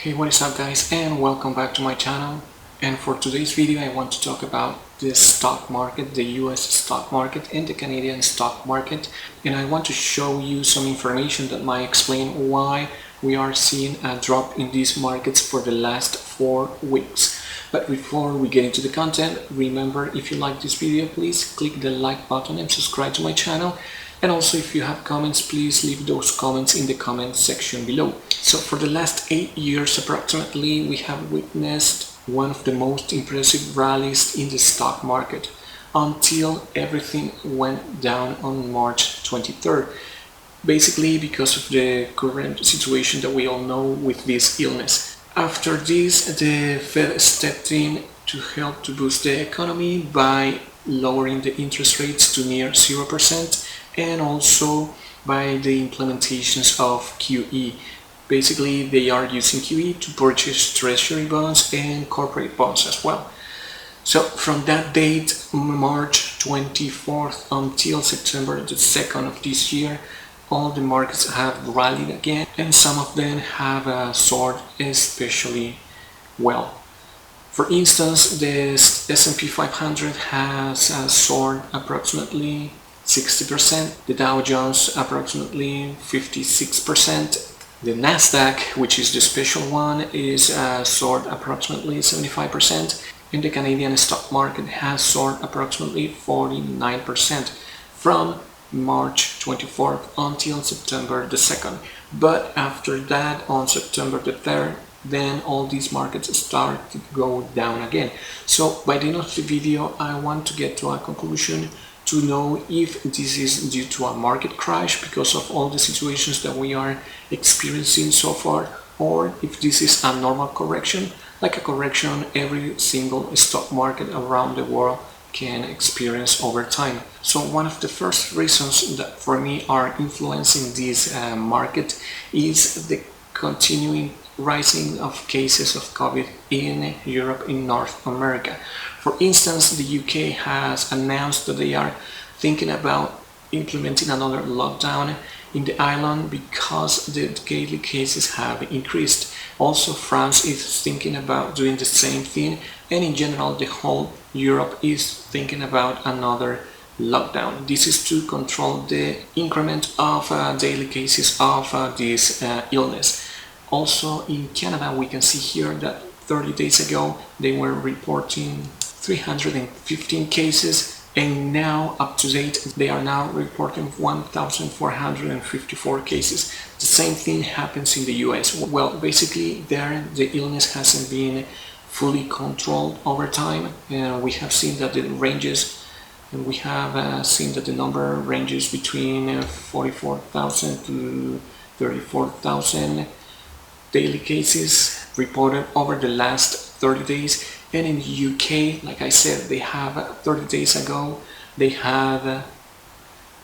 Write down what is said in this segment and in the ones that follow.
Hey, what is up guys, and welcome back to my channel. And for today's video I want to talk about the stock market, the US stock market and the Canadian stock market, and I want to show you some information that might explain why we are seeing a drop in these markets for the last 4 weeks. But before we get into the content, remember, if you like this video, please click the like button and subscribe to my channel. And also, if you have comments, please leave those comments in the comment section below. So for the last 8 years approximately, we have witnessed one of the most impressive rallies in the stock market until everything went down on March 23rd. Basically because of the current situation that we all know with this illness. After this, the Fed stepped in to help to boost the economy by lowering the interest rates to near 0%, and also by the implementations of QE. Basically, they are using QE to purchase treasury bonds and corporate bonds as well. So from that date, March 24th until September the 2nd of this year, all the markets have rallied again, and some of them have soared especially well. For instance, the S&P 500 has soared approximately 60%, the Dow Jones approximately 56%, the Nasdaq, which is the special one, is soared approximately 75%, and the Canadian stock market has soared approximately 49% from March 24th until September the 2nd. But after that, on September the 3rd, then all these markets start to go down again. So by the end of the video, I want to get to a conclusion to know if this is due to a market crash because of all the situations that we are experiencing so far, or if this is a normal correction, like a correction every single stock market around the world can experience over time. So one of the first reasons that for me are influencing this market is the continuing rising of cases of COVID in Europe, in North America. For instance, the UK has announced that they are thinking about implementing another lockdown in the island because the daily cases have increased. Also, France is thinking about doing the same thing, and in general the whole Europe is thinking about another lockdown. This is to control the increment of daily cases of this illness. Also in Canada, we can see here that 30 days ago they were reporting 315 cases, and now up to date they are now reporting 1,454 cases. The same thing happens in the US. Well, basically there the illness hasn't been fully controlled over time, and we have seen that it ranges, and we have seen that the number ranges between 44,000 to 34,000 daily cases reported over the last 30 days. And in the UK, like I said, they have 30 days ago, they had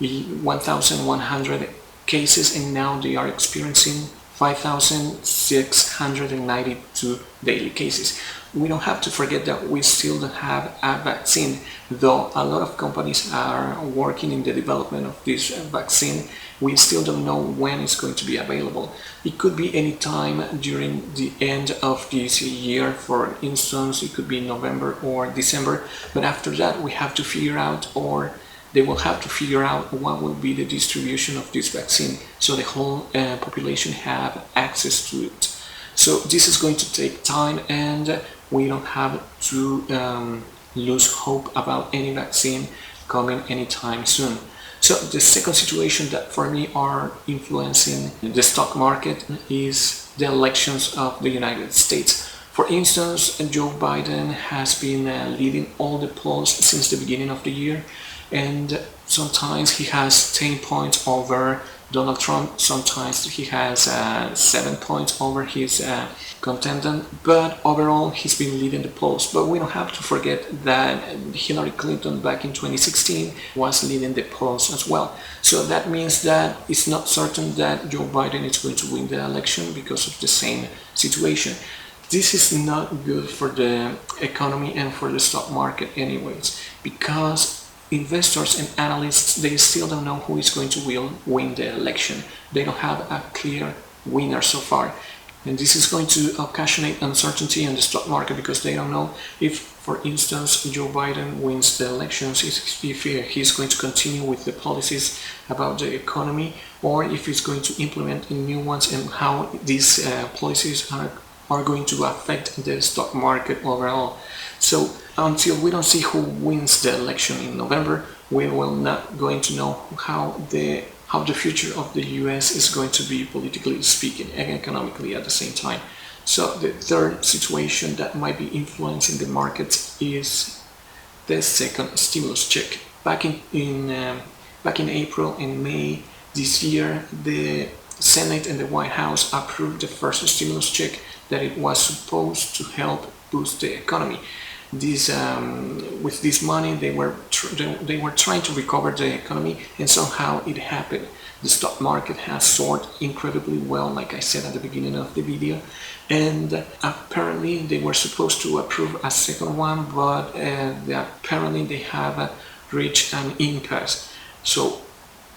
1,100 cases, and now they are experiencing 5,692 daily cases. We don't have to forget that we still don't have a vaccine, though a lot of companies are working in the development of this vaccine. We still don't know when it's going to be available. It could be any time during the end of this year. For instance, it could be November or December, but after that we have to figure out, or they will have to figure out, what will be the distribution of this vaccine so the whole population have access to it. So this is going to take time, and we don't have to lose hope about any vaccine coming anytime soon. So the second situation that for me are influencing the stock market is the elections of the United States. For instance, Joe Biden has been leading all the polls since the beginning of the year, and sometimes he has 10 points over Donald Trump, sometimes he has 7 points over his contender, but overall he's been leading the polls. But we don't have to forget that Hillary Clinton back in 2016 was leading the polls as well. So that means that it's not certain that Joe Biden is going to win the election because of the same situation. This is not good for the economy and for the stock market anyways, because investors and analysts, they still don't know who is going to win the election. They don't have a clear winner so far. And this is going to occasionate uncertainty in the stock market because they don't know if, for instance, Joe Biden wins the elections, if he's going to continue with the policies about the economy, or if he's going to implement new ones, and how these policies are going to affect the stock market overall. So until we don't see who wins the election in November, we will not going to know how the future of the US is going to be, politically speaking and economically at the same time. So the third situation that might be influencing the markets is the second stimulus check. Back in April and May this year, the Senate and the White House approved the first stimulus check that it was supposed to help boost the economy. With this money, they were trying to recover the economy, and somehow it happened. The stock market has soared incredibly well, like I said at the beginning of the video, and apparently they were supposed to approve a second one, but apparently they have reached an impasse. So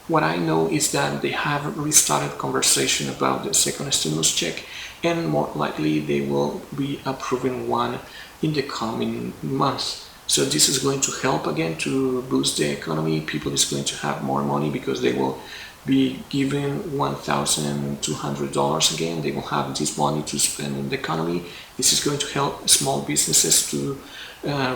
what I know is that they have restarted conversation about the second stimulus check, and more likely they will be approving one in the coming months. So this is going to help again to boost the economy. People is going to have more money because they will be given $1,200 again. They will have this money to spend in the economy. This is going to help small businesses to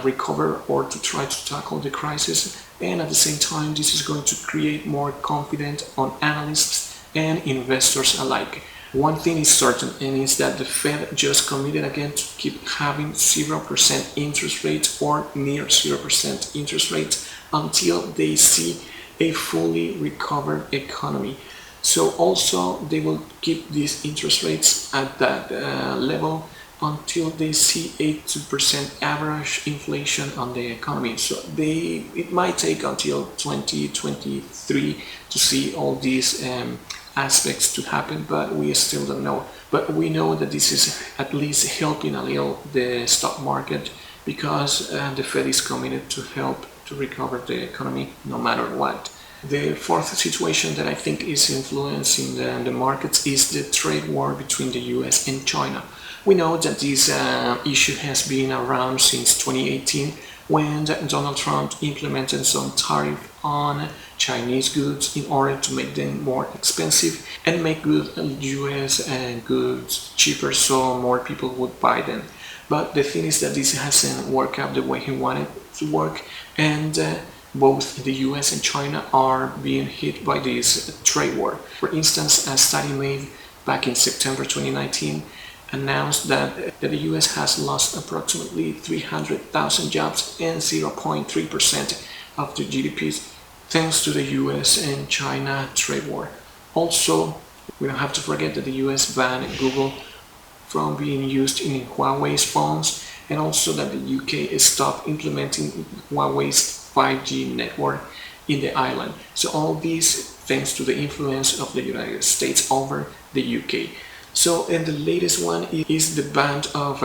recover or to try to tackle the crisis. And at the same time, this is going to create more confidence on analysts and investors alike. One thing is certain, and is that the Fed just committed again to keep having 0% interest rates or near 0% interest rates until they see a fully recovered economy. So also they will keep these interest rates at that level until they see 8% average inflation on the economy. So it might take until 2023 to see all these aspects to happen, but we still don't know. But we know that this is at least helping a little the stock market, because the Fed is committed to help to recover the economy no matter what. The fourth situation that I think is influencing the markets is the trade war between the US and China. We know that this issue has been around since 2018, when Donald Trump implemented some tariff on Chinese goods in order to make them more expensive and make good US goods cheaper, so more people would buy them. But the thing is that this hasn't worked out the way he wanted to work, and both the US and China are being hit by this trade war. For instance, a study made back in September 2019 announced that the US has lost approximately 300,000 jobs and 0.3% of the GDP thanks to the US and China trade war. Also, we don't have to forget that the US banned Google from being used in Huawei's phones, and also that the UK stopped implementing Huawei's 5G network in the island. So all these thanks to the influence of the United States over the UK. So, and the latest one is the ban of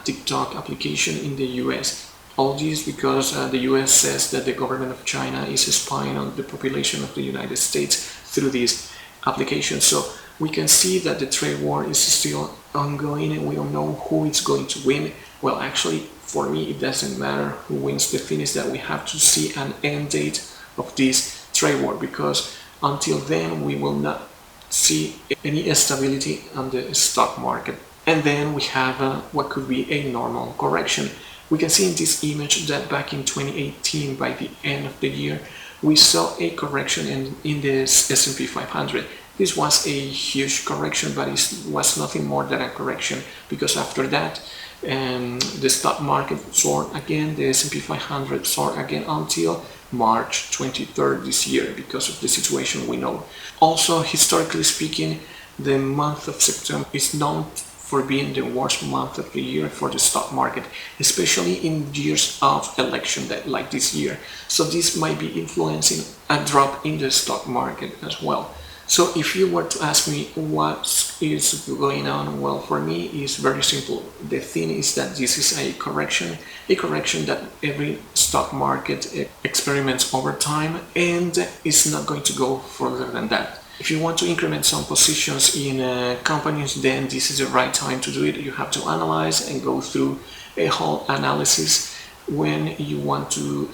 TikTok application in the US. All this because the US says that the government of China is spying on the population of the United States through this application. So we can see that the trade war is still ongoing, and we don't know who is going to win. Well, actually, for me, it doesn't matter who wins. The thing is that we have to see an end date of this trade war, because until then we will not see any stability on the stock market. And then we have what could be a normal correction. We can see in this image that back in 2018, by the end of the year, we saw a correction in the S&P 500. This was a huge correction, but it was nothing more than a correction, because after that the stock market soared again, the S&P 500 soared again until March 23rd this year, because of the situation we know. Also, historically speaking, the month of September is known for being the worst month of the year for the stock market, especially in years of election like this year. So this might be influencing a drop in the stock market as well. So if you were to ask me what is going on, well, for me it's very simple. The thing is that this is a correction that every stock market experiments over time, and it's not going to go further than that. If you want to increment some positions in companies, then this is the right time to do it. You have to analyze and go through a whole analysis when you want to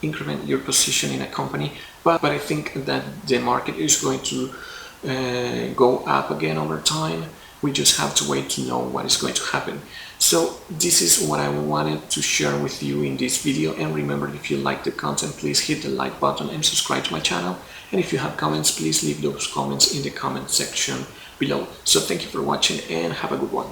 increment your position in a company. But I think that the market is going to go up again over time. We just have to wait to know what is going to happen. So this is what I wanted to share with you in this video. And remember, if you like the content, please hit the like button and subscribe to my channel. And if you have comments, please leave those comments in the comment section below. So thank you for watching and have a good one.